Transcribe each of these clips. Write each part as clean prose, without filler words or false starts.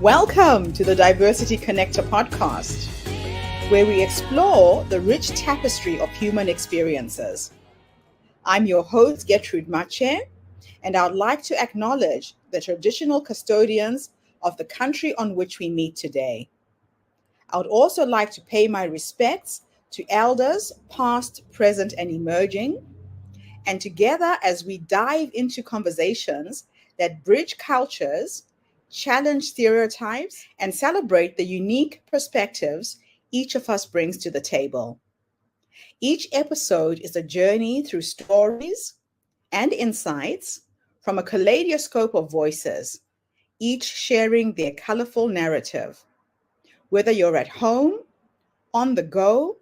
Welcome to the Diversity Connector podcast, where we explore the rich tapestry of human experiences. I'm your host, Gertrude Mache, and I'd like to acknowledge the traditional custodians of the country on which we meet today. I would also like to pay my respects to elders, past, present, and emerging, and together as we dive into conversations that bridge cultures, challenge stereotypes, and celebrate the unique perspectives each of us brings to the table. Each episode is a journey through stories and insights from a kaleidoscope of voices, each sharing their colorful narrative. Whether you're at home, on the go,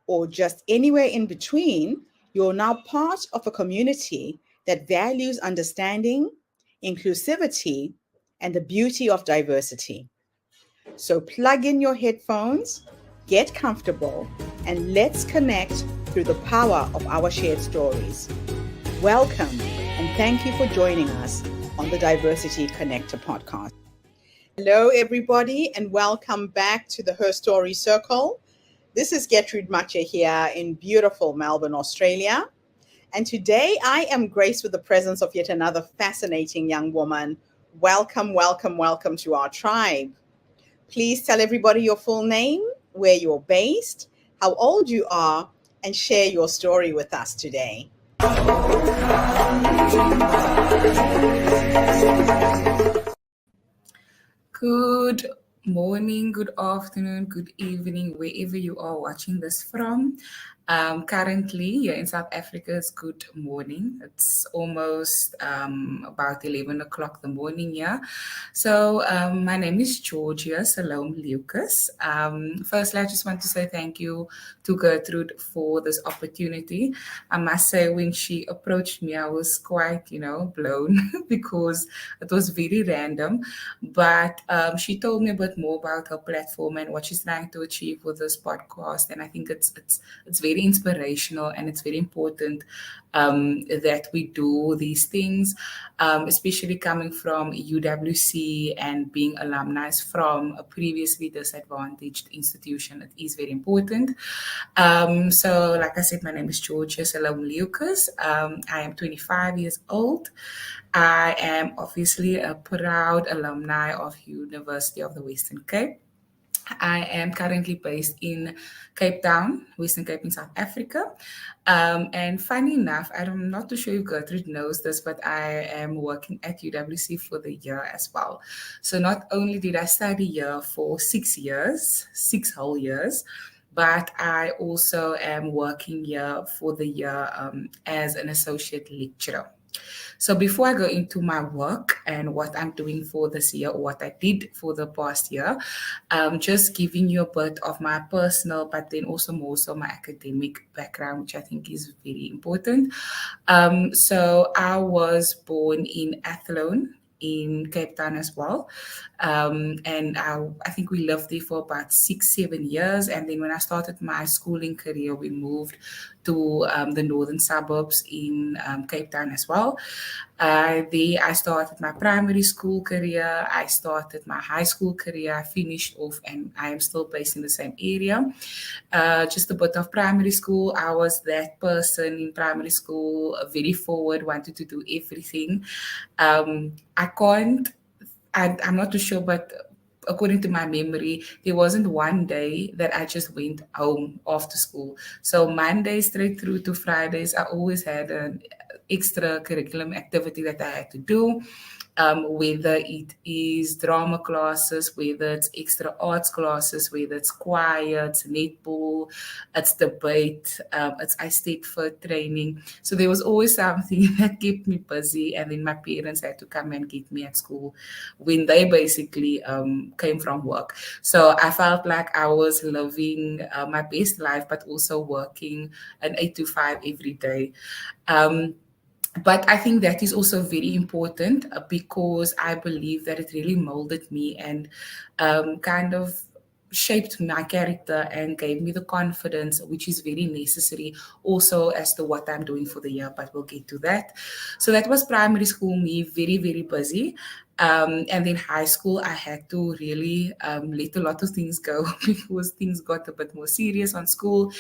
or just anywhere in between, you're now part of a community that values understanding, inclusivity, and the beauty of diversity. So plug in your headphones, get comfortable, and let's connect through the power of our shared stories. Welcome, and thank you for joining us on the Diversity Connector podcast. Hello, everybody, and welcome back to the Her Story Circle. This is Gertrude Mache here in beautiful Melbourne, Australia. And today I am graced with the presence of yet another fascinating young woman. Welcome, welcome, welcome to our tribe. Please tell everybody your full name, where you're based, how old you are, and share your story with us today. Good morning, good afternoon, good evening, wherever you are watching this from. Currently, here in South Africa, it's good morning. It's almost about 11 o'clock the morning here. So my name is Georgie Salome Leukes. Firstly, I just want to say thank you to Gertrude for this opportunity. I must say, when she approached me, I was quite, blown because it was very random. But she told me a bit more about her platform and what she's trying to achieve with this podcast. And I think it's very inspirational, and it's very important that we do these things, especially coming from UWC and being alumni from a previously disadvantaged institution. It is very important. So like I said, my name is Georgie Salome Leukes. I am 25 years old. I am obviously a proud alumni of University of the Western Cape. I am currently based in Cape Town, Western Cape in South Africa. And funny enough, I'm not too sure if Gertrude knows this, but I am working at UWC for the year as well. So not only did I study here for 6 years, 6 whole years, but I also am working here for the year as an associate lecturer. So before I go into my work and what I'm doing for this year, or what I did for the past year, just giving you a bit of my personal, but then also more so my academic background, which I think is very important. So I was born in Athlone in Cape Town as well. And I think we lived there for about 6-7 years. And then when I started my schooling career, we moved to the northern suburbs in Cape Town as well. There I started my primary school career. I started my high school career. I finished off, and I am still based in the same area. Just a bit of primary school. I was that person in primary school, very forward, wanted to do everything. I'm not too sure, but according to my memory, there wasn't one day that I just went home after school. So Monday straight through to Fridays, I always had an extracurricular activity that I had to do. Whether it is drama classes, whether it's extra arts classes, whether it's choir, it's netball, it's debate, it's I stayed for training. So there was always something that kept me busy, and then my parents had to come and get me at school when they basically came from work. So I felt like I was living my best life, but also working an 8 to 5 every day. But I think that is also very important because I believe that it really molded me and kind of shaped my character and gave me the confidence, which is very necessary also as to what I'm doing for the year, but we'll get to that. So that was primary school, me, very, very busy. And then high school, I had to really let a lot of things go because things got a bit more serious on school.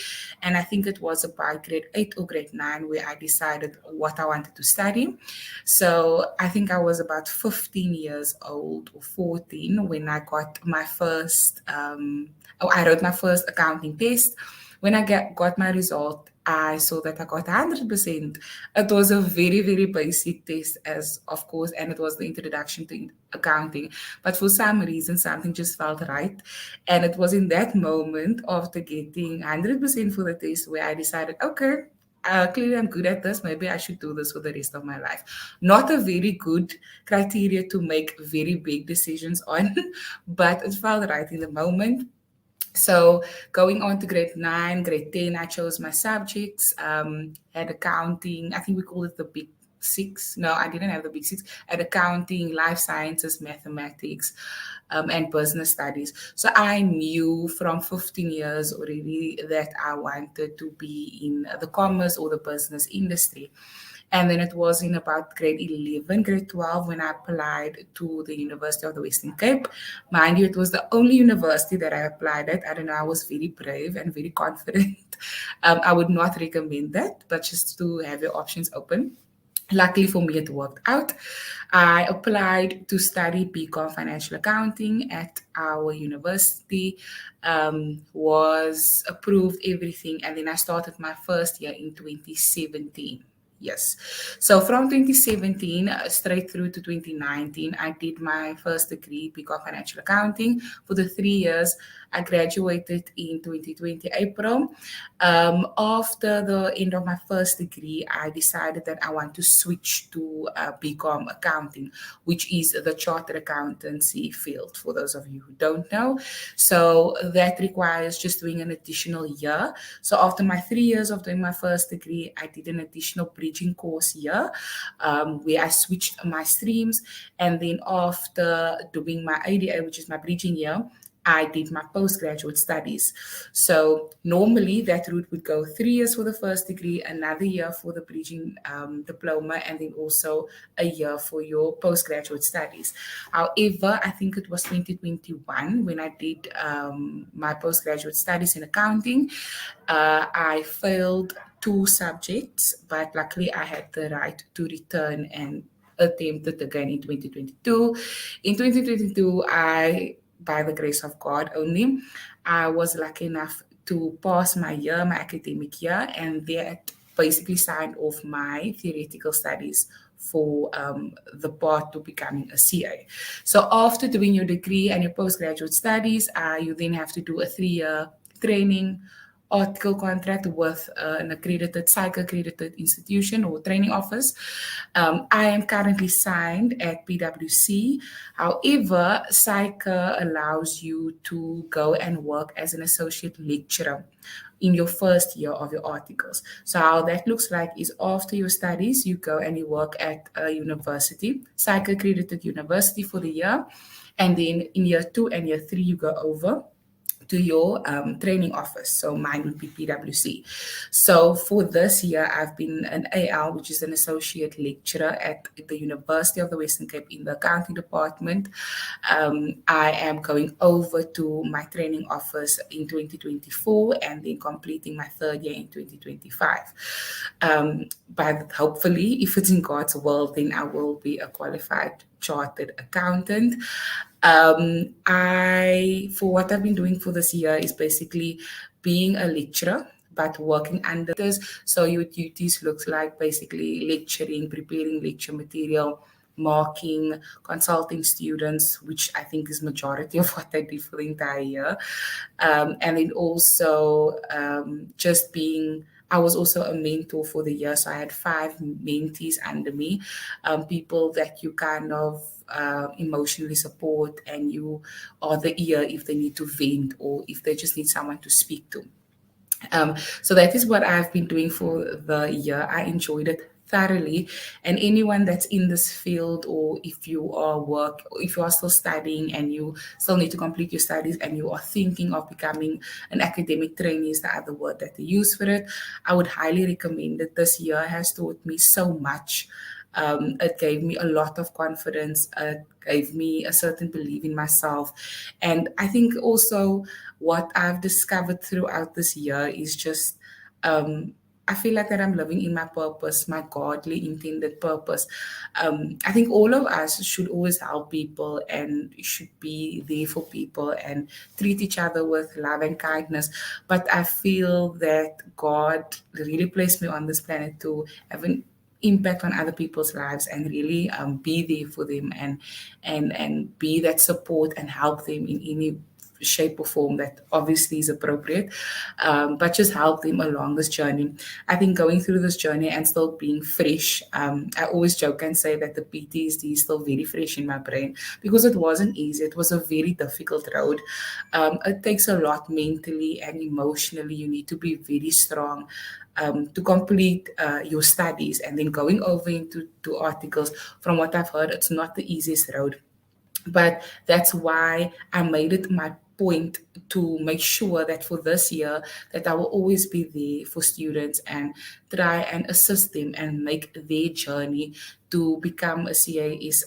And I think it was about grade 8 or grade 9 where I decided what I wanted to study. So I think I was about 15 years old or 14 when I got my first, I wrote my first accounting test. When got my result, I saw that I got 100%. It was a very, very basic test, as of course, and it was the introduction to accounting. But for some reason, something just felt right. And it was in that moment after getting 100% for the test where I decided, okay, clearly I'm good at this. Maybe I should do this for the rest of my life. Not a very good criteria to make very big decisions on, but it felt right in the moment. So going on to grade 9, grade 10, I chose my subjects, had accounting. I think we call it the big six. No, I didn't have the big six. Had accounting, life sciences, mathematics, and business studies. So I knew from 15 years already that I wanted to be in the commerce or the business industry. And then it was in about grade 11, grade 12 when I applied to the University of the Western Cape. Mind you, it was the only university that I applied at. I don't know, I was very brave and very confident. I would not recommend that, but just to have your options open. Luckily for me, it worked out. I applied to study BCom Financial Accounting at our university, was approved everything, and then I started my first year in 2017. Yes. So from 2017 straight through to 2019, I did my first degree, BCom Financial Accounting, for the 3 years. I graduated in 2020 April. After the end of my first degree, I decided that I want to switch to BCom Accounting, which is the chartered accountancy field, for those of you who don't know. So that requires just doing an additional year. So after my 3 years of doing my first degree, I did an additional bridging course year where I switched my streams. And then after doing my ADA, which is my bridging year, I did my postgraduate studies. So normally that route would go 3 years for the first degree, another year for the bridging diploma, and then also a year for your postgraduate studies. However, I think it was 2021 when I did my postgraduate studies in accounting. I failed 2 subjects, but luckily I had the right to return and attempt it again in 2022. In 2022, by the grace of God only, I was lucky enough to pass my year, my academic year, and that basically signed off my theoretical studies for the path to becoming a CA. So after doing your degree and your postgraduate studies, you then have to do a 3-year training article contract with an accredited, psych-accredited institution or training office. I am currently signed at PwC. However, psych allows you to go and work as an associate lecturer in your first year of your articles. So how that looks like is after your studies, you go and you work at a university, psych-accredited university for the year. And then in year 2 and year 3, you go over to your training office. So mine would be PwC. So for this year, I've been an AL, which is an associate lecturer at the University of the Western Cape in the accounting department. I am going over to my training office in 2024 and then completing my 3rd year in 2025. But hopefully, if it's in God's will, then I will be a qualified chartered accountant. For what I've been doing for this year is basically being a lecturer, but working under this. So your duties looks like basically lecturing, preparing lecture material, marking, consulting students, which I think is majority of what I did for the entire year. And then also just being I was also a mentor for the year. So I had 5 mentees under me, people that you kind of emotionally support, and you are the ear if they need to vent or if they just need someone to speak to. So that is what I've been doing for the year. I enjoyed it thoroughly, and anyone that's in this field, or if you are still studying and you still need to complete your studies and you are thinking of becoming an academic trainee, is the other word that they use for it, I would highly recommend it. This year has taught me so much. It gave me a lot of confidence. It gave me a certain belief in myself. And I think also what I've discovered throughout this year is just um, I feel like that I'm living in my purpose, my godly intended purpose. I think all of us should always help people and should be there for people and treat each other with love and kindness. But I feel that God really placed me on this planet to have an impact on other people's lives and really be there for them and be that support and help them in any shape or form that obviously is appropriate, but just help them along this journey. I think going through this journey and still being fresh, I always joke and say that the PTSD is still very fresh in my brain because it wasn't easy. It was a very difficult road. It takes a lot mentally and emotionally. You need to be very strong to complete your studies and then going over into to articles. From what I've heard, it's not the easiest road, but that's why I made it my point to make sure that for this year that I will always be there for students and try and assist them and make their journey to become a CA is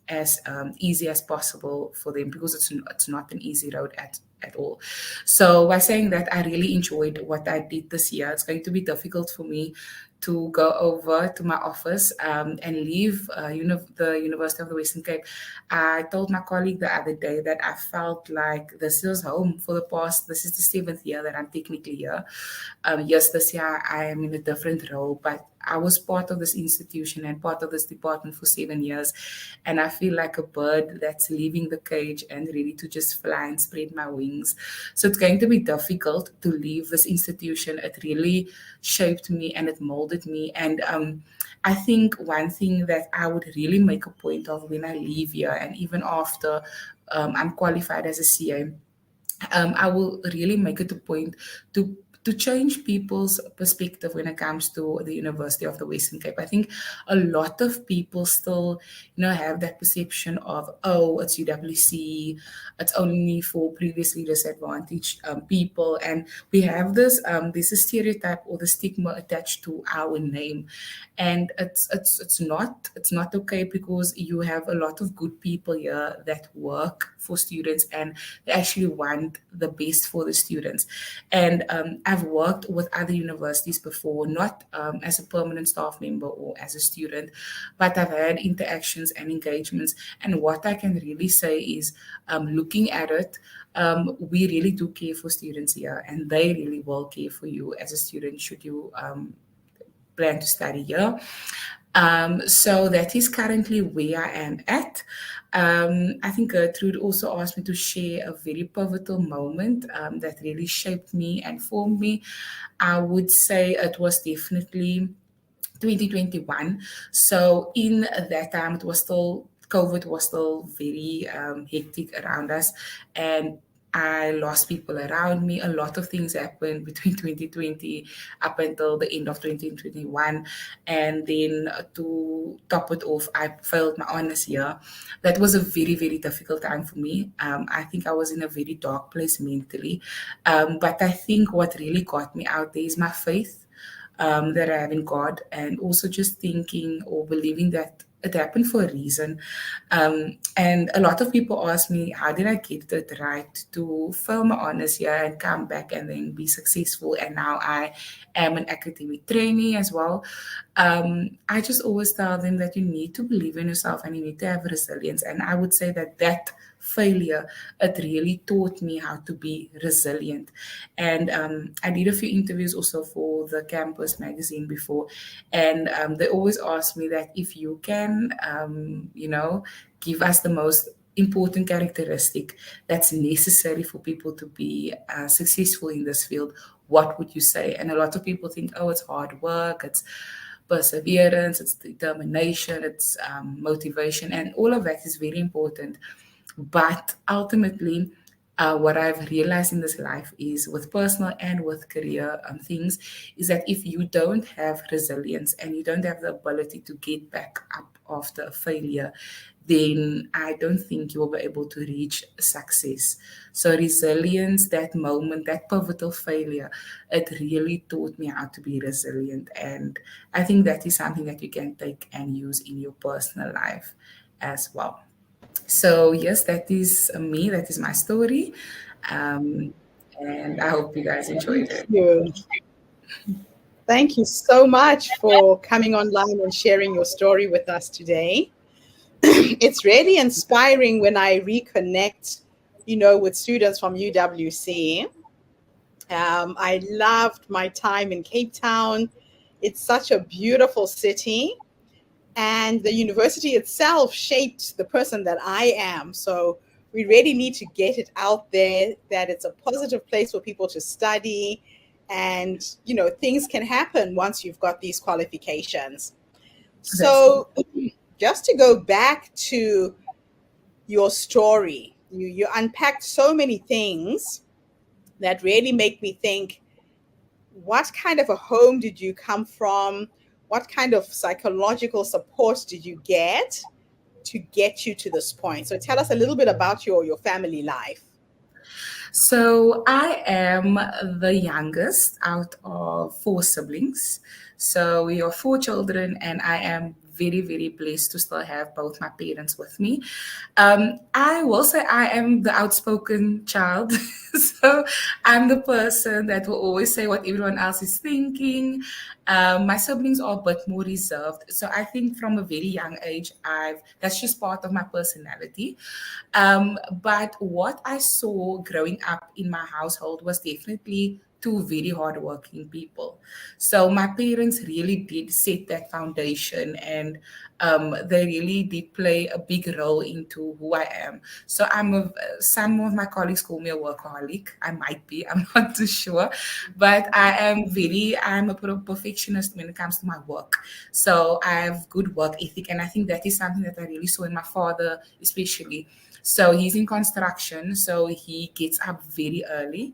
as easy as possible for them because it's not an easy road at all. So by saying that, I really enjoyed what I did this year. It's going to be difficult for me to go over to my office and leave the University of the Western Cape. I told my colleague the other day that I felt like this is home for the past, this is the seventh year that I'm technically here. Yes, this year I am in a different role, but I was part of this institution and part of this department for 7 years. And I feel like a bird that's leaving the cage and ready to just fly and spread my wings. So it's going to be difficult to leave this institution. It really shaped me and it molded me. And I think one thing that I would really make a point of when I leave here and even after I'm qualified as a CA, I will really make it a point to change people's perspective when it comes to the University of the Western Cape. I think a lot of people still, have that perception of, oh, it's UWC, it's only for previously disadvantaged people, and we have this there's a stereotype or the stigma attached to our name, and it's not okay because you have a lot of good people here that work for students and they actually want the best for the students. And I've worked with other universities before, not as a permanent staff member or as a student, but I've had interactions and engagements. And what I can really say is, looking at it, we really do care for students here, and they really will care for you as a student should you plan to study here. So that is currently where I am at. I think Gertrude also asked me to share a very pivotal moment that really shaped me and formed me. I would say it was definitely 2021. So in that time, it was still COVID was still very hectic around us, and I lost people around me. A lot of things happened between 2020 up until the end of 2021. And then to top it off, I failed my honors year. That was a very, very difficult time for me. I think I was in a very dark place mentally. But I think what really got me out there is my faith that I have in God, and also just thinking or believing that it happened for a reason. And a lot of people ask me, how did I get it right to fail my honors here and come back and then be successful? And now I am an academic trainee as well. I just always tell them that you need to believe in yourself and you need to have resilience. And I would say that failure, it really taught me how to be resilient. And I did a few interviews also for the campus magazine before, and they always ask me that if you can, give us the most important characteristic that's necessary for people to be successful in this field, what would you say? And a lot of people think, oh, it's hard work, it's perseverance, it's determination, it's motivation, and all of that is very important. But ultimately, what I've realized in this life is with personal and with career things is that if you don't have resilience and you don't have the ability to get back up after a failure, then I don't think you will be able to reach success. So, resilience, that moment, that pivotal failure, it really taught me how to be resilient. And I think that is something that you can take and use in your personal life as well. So, yes, that is me, that is my story. Um, and I hope you guys enjoyed Thank it. you. Thank you so much for coming online and sharing your story with us today. It's really inspiring when I reconnect, with students from UWC. I loved my time in Cape Town. It's such a beautiful city, and the university itself shaped the person that I am. So we really need to get it out there that it's a positive place for people to study, and things can happen once you've got these qualifications. That's it. So just to go back to your story, you unpacked so many things that really make me think, what kind of a home did you come from? What kind of psychological support did you get you to this point? So tell us a little bit about your family life. So I am the youngest out of four siblings. So we are four children, and I am very, very blessed to still have both my parents with me. I will say I am the outspoken child. So I'm the person that will always say what everyone else is thinking. My siblings are a bit more reserved. So I think from a very young age, that's just part of my personality. But what I saw growing up in my household was definitely two very hardworking people. So my parents really did set that foundation, and they really did play a big role into who I am. So some of my colleagues call me a workaholic. I might be, I'm not too sure, but I'm a perfectionist when it comes to my work. So I have good work ethic, and I think that is something that I really saw in my father, especially. So he's in construction, so he gets up very early.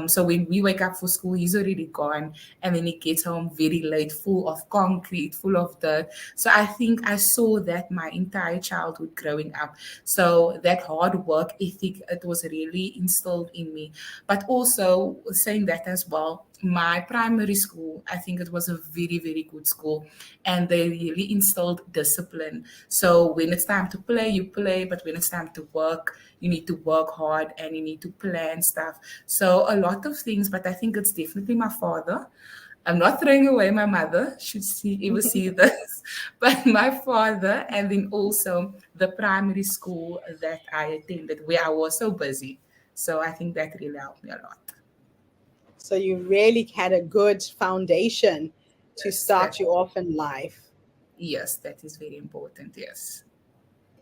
So when we wake up for school, he's already gone, and then he gets home very late, full of concrete, full of dirt. So I think I saw that my entire childhood growing up. So that hard work ethic, it was really instilled in me. But also saying that as well, my primary school, I think it was a very, very good school, and they really instilled discipline. So when it's time to play, you play, but when it's time to work, you need to work hard and you need to plan stuff. So a lot of things, but I think it's definitely my father. I'm not throwing away my mother, should she ever see this, but my father, and then also the primary school that I attended where I was so busy. So I think that really helped me a lot. So you really had a good foundation to Yes, start you off in life. yes, that is very important. Yes.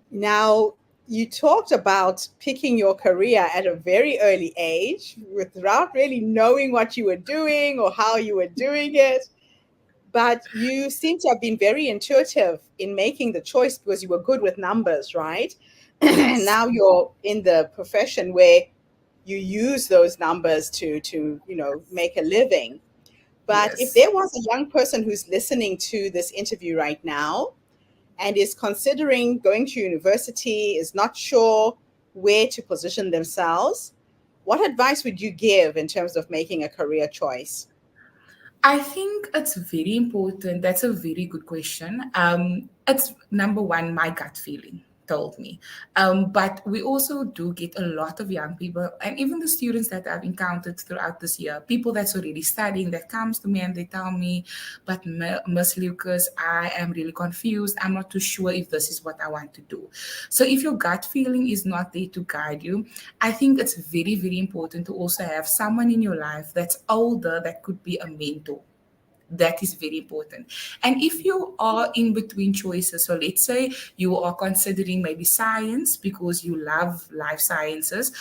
Now, you talked about picking your career at a very early age without really knowing what you were doing or how you were doing it. But you seem to have been very intuitive in making the choice because you were good with numbers, right? And Yes. now you're in the profession where you use those numbers to make a living. But if Yes. there was a young person who's listening to this interview right now and is considering going to university, is not sure where to position themselves, what advice would you give in terms of making a career choice? I think it's very important. That's a very good question. It's number one, my gut feeling told me. But we also do get a lot of young people, and even the students that I've encountered throughout this year, people that's already studying, that comes to me and they tell me, but Miss Lucas, I am really confused. I'm not too sure if this is what I want to do. So if your gut feeling is not there to guide you, I think it's very, very important to also have someone in your life that's older that could be a mentor. That is very important. And if you are in between choices, so let's say you are considering maybe science because you love life sciences,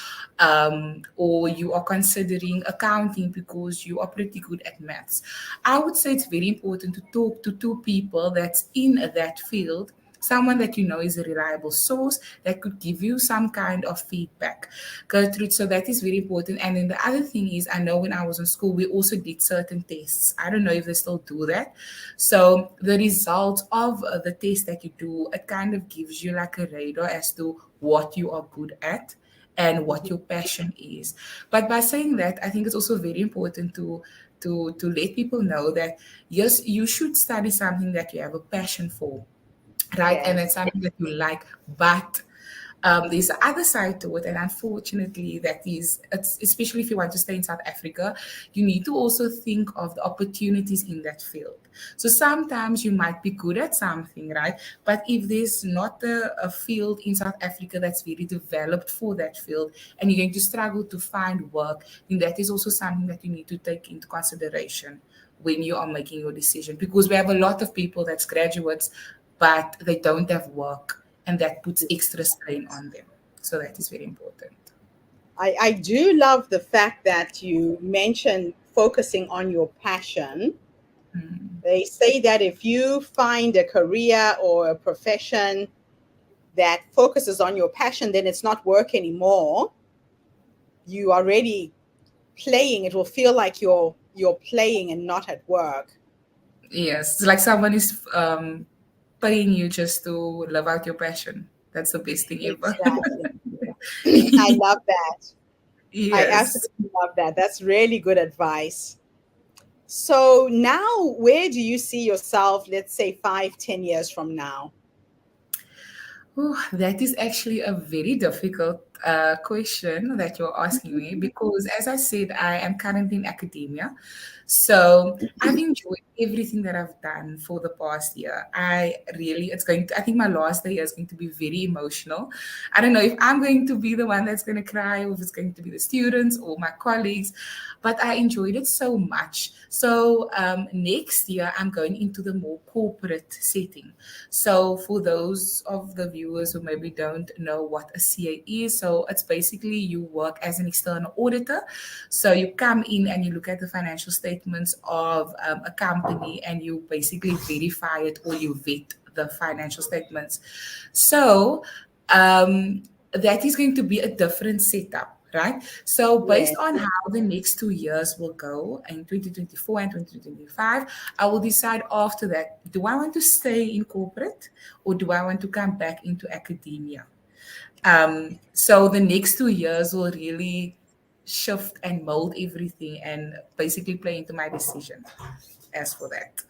or you are considering accounting because you are pretty good at maths, I would say it's very important to talk to two people that's in that field someone that you know is a reliable source that could give you some kind of feedback, Gertrude. So that is very important. And then the other thing is, I know when I was in school, we also did certain tests. I don't know if they still do that. So the results of the test that you do, it kind of gives you like a radar as to what you are good at and what your passion is. But by saying that, I think it's also very important to let people know that yes, you should study something that you have a passion for, right? And Yes. it's something that you like, but there's the other side to it, and unfortunately, that is, it's, especially if you want to stay in South Africa, you need to also think of the opportunities in that field. So sometimes you might be good at something, right? But if there's not a field in South Africa that's really developed for that field, and you're going to struggle to find work, then that is also something that you need to take into consideration when you are making your decision. Because we have a lot of people that's graduates, but they don't have work, and that puts extra strain on them. So that is very important. I do love the fact that you mentioned focusing on your passion. Mm. They say that if you find a career or a profession that focuses on your passion, then it's not work anymore. You are already playing. It will feel like you're playing and not at work. Yes, it's like someone is paying you just to live out your passion. That's the best thing ever. Exactly. I love that. I Yes. absolutely love that. That's really good advice. So now, where do you see yourself, let's say 5, 10 years from now? Oh, that is actually a very difficult question that you're asking me because, as I said, I am currently in academia. So I've enjoyed everything that I've done for the past year. I think my last day is going to be very emotional. I don't know if I'm going to be the one that's going to cry or if it's going to be the students or my colleagues, but I enjoyed it so much. So next year, I'm going into the more corporate setting. So, for those of the viewers who maybe don't know what a CA is, so it's basically you work as an external auditor. So, you come in and you look at the financial statements of a company and you basically verify it or you vet the financial statements. So, that is going to be a different setup. Right. So, based Yes. on how the next 2 years will go in 2024 and 2025, I will decide after that, do I want to stay in corporate or do I want to come back into academia? So the next 2 years will really shift and mold everything and basically play into my decision as for that.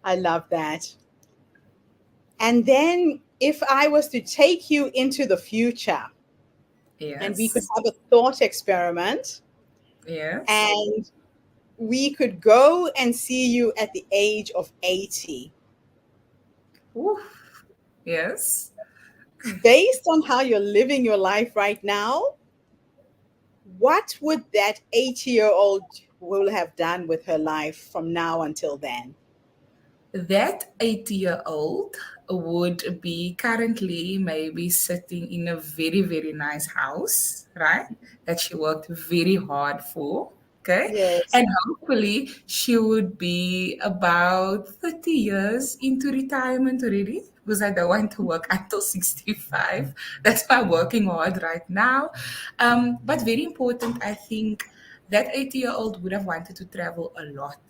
I love that. And then, if I was to take you into the future and we could Yes. have a thought experiment Yes. and we could go and see you at the age of 80, Ooh, yes. based on how you're living your life right now, what would that 80-year-old will have done with her life from now until then? That 80-year-old would be currently maybe sitting in a very, very nice house, right? That she worked very hard for. Okay. Yes. And hopefully she would be about 30 years into retirement already because I don't want to work until 65. That's why I'm working hard right now. But very important, I think that 80-year-old would have wanted to travel a lot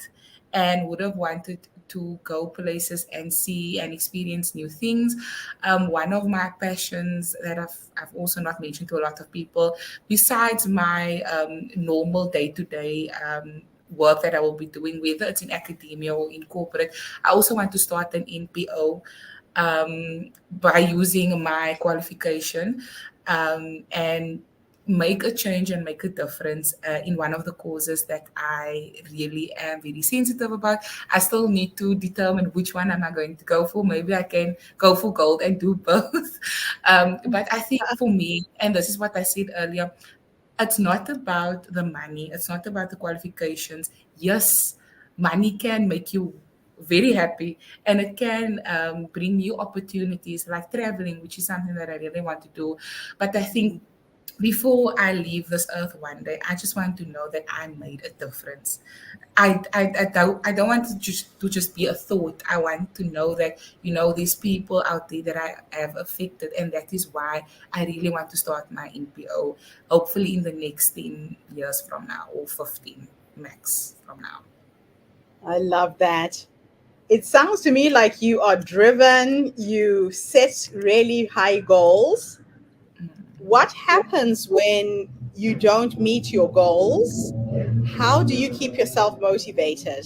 and would have wanted to go places and see and experience new things. One of my passions that I've also not mentioned to a lot of people, besides my normal day to day work that I will be doing, whether it's in academia or in corporate, I also want to start an NPO by using my qualification and make a change and make a difference in one of the causes that I really am very sensitive about. I still need to determine which one am I going to go for. Maybe I can go for gold and do both. But I think for me, and this is what I said earlier, it's not about the money. It's not about the qualifications. Yes, money can make you very happy and it can bring you opportunities like traveling, which is something that I really want to do. But I think before I leave this earth one day, I just want to know that I made a difference. I don't want to just be a thought. I want to know that, there's people out there that I have affected, and that is why I really want to start my NPO, hopefully in the next 10 years from now, or 15 max from now. I love that. It sounds to me like you are driven, you set really high goals. What happens when you don't meet your goals? How do you keep yourself motivated?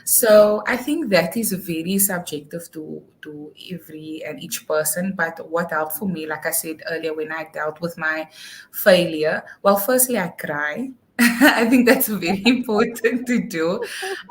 So I think that is very subjective to every and each person. But what helped for me, like I said earlier, when I dealt with my failure, well, firstly I cry. I think that's very important to do.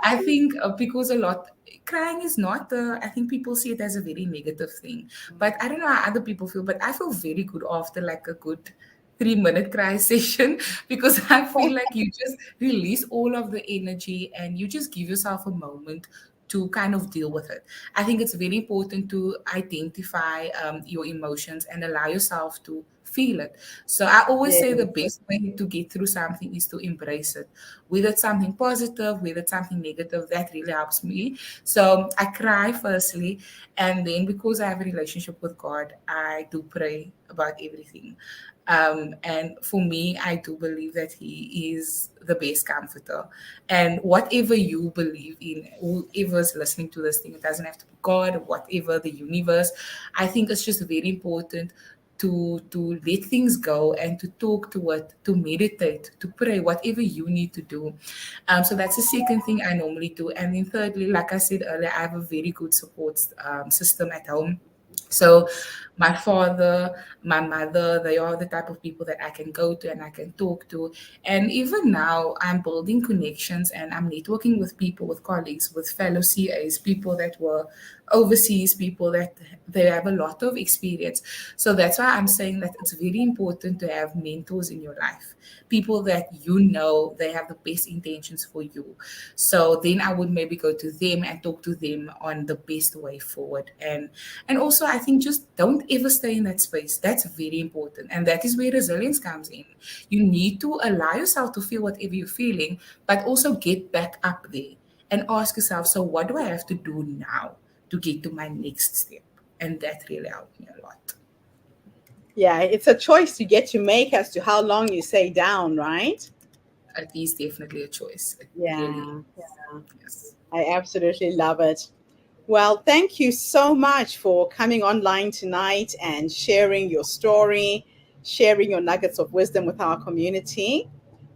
I think because a lot crying is not I think people see it as a very negative thing, but I don't know how other people feel, but I feel very good after like a good 3-minute cry session because I feel like you just release all of the energy and you just give yourself a moment to kind of deal with it. I think it's very important to identify your emotions and allow yourself to feel it. So I always Yeah. say the best way to get through something is to embrace it. Whether it's something positive, whether it's something negative, that really helps me. So I cry firstly, and then because I have a relationship with God, I do pray about everything. And for me, I do believe that He is the best comforter. And whatever you believe in, whoever's listening to this thing, it doesn't have to be God, whatever the universe. I think it's just very important to let things go and to talk to it, to meditate, to pray, whatever you need to do. So that's the second thing I normally do. And then thirdly, like I said earlier, I have a very good support system at home. So my father, my mother, they are the type of people that I can go to and I can talk to. And even now, I'm building connections and I'm networking with people, with colleagues, with fellow CAs, people that were overseas, people that they have a lot of experience. So that's why I'm saying that it's very important to have mentors in your life, people that they have the best intentions for you. So then I would maybe go to them and talk to them on the best way forward. And also, I think just don't ever stay in that space. That's very important. And that is where resilience comes in. You need to allow yourself to feel whatever you're feeling, but also get back up there and ask yourself, so what do I have to do now to get to my next step? And that really helped me a lot. Yeah, it's a choice you get to make as to how long you stay down, right? It is definitely a choice. It really Yeah, is. Yes. I absolutely love it. Well, thank you so much for coming online tonight and sharing your story, sharing your nuggets of wisdom with our community.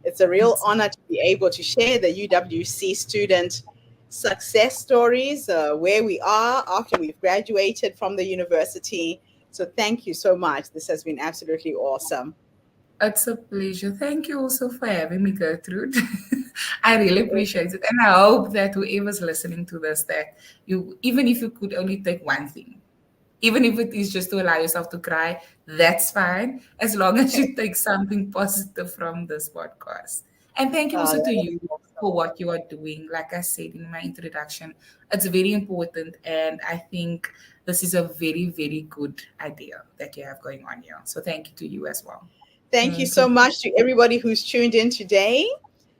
It's a real It's honor to be able to share the UWC student success stories, where we are after we've graduated from the university. So, thank you so much. This has been absolutely awesome. It's a pleasure. Thank you also for having me, Gertrude. I really appreciate it. And I hope that whoever's listening to this, that you, even if you could only take one thing, even if it is just to allow yourself to cry, that's fine, as long as you take something positive from this podcast. And thank you also to That is you awesome. for what you are doing. Like I said in my introduction, it's very important. And I think this is a very, very good idea that you have going on here. So thank you to you as well. Thank you Thank so you. much to everybody who's tuned in today.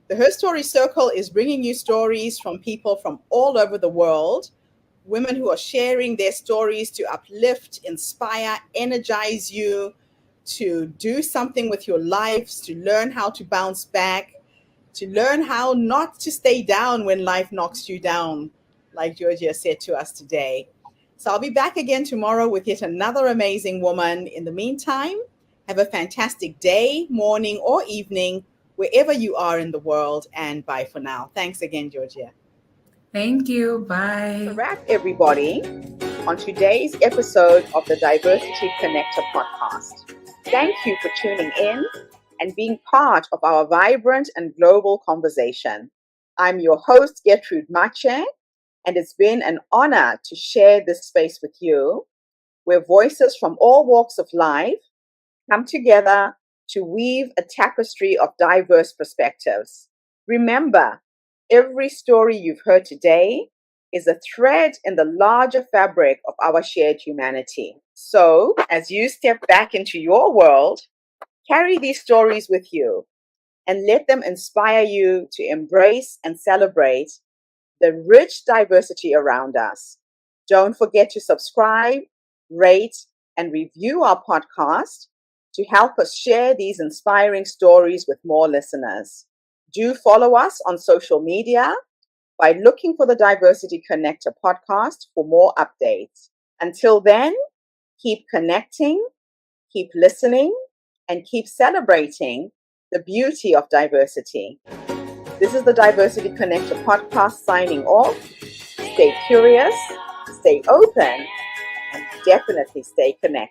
The Her Story Circle is bringing you stories from people from all over the world, women who are sharing their stories to uplift, inspire, energize you to do something with your lives, to learn how to bounce back, to learn how not to stay down when life knocks you down, like Georgia said to us today. So I'll be back again tomorrow with yet another amazing woman. In the meantime, have a fantastic day, morning, or evening, wherever you are in the world. And bye for now. Thanks again, Georgia. Thank you. That's a Bye. wrap, everybody, on today's episode of the Diversity Connector podcast. Thank you for tuning in and being part of our vibrant and global conversation. I'm your host, Gertrude Mache, and it's been an honor to share this space with you, where voices from all walks of life come together to weave a tapestry of diverse perspectives. Remember, every story you've heard today is a thread in the larger fabric of our shared humanity. So, as you step back into your world, Carry these stories with you and let them inspire you to embrace and celebrate the rich diversity around us. Don't forget to subscribe, rate, and review our podcast to help us share these inspiring stories with more listeners. Do follow us on social media by looking for the Diversity Connector podcast for more updates. Until then, keep connecting, keep listening, and keep celebrating the beauty of diversity. This is the Diversity Connector podcast signing off. Stay curious, stay open, and definitely stay connected.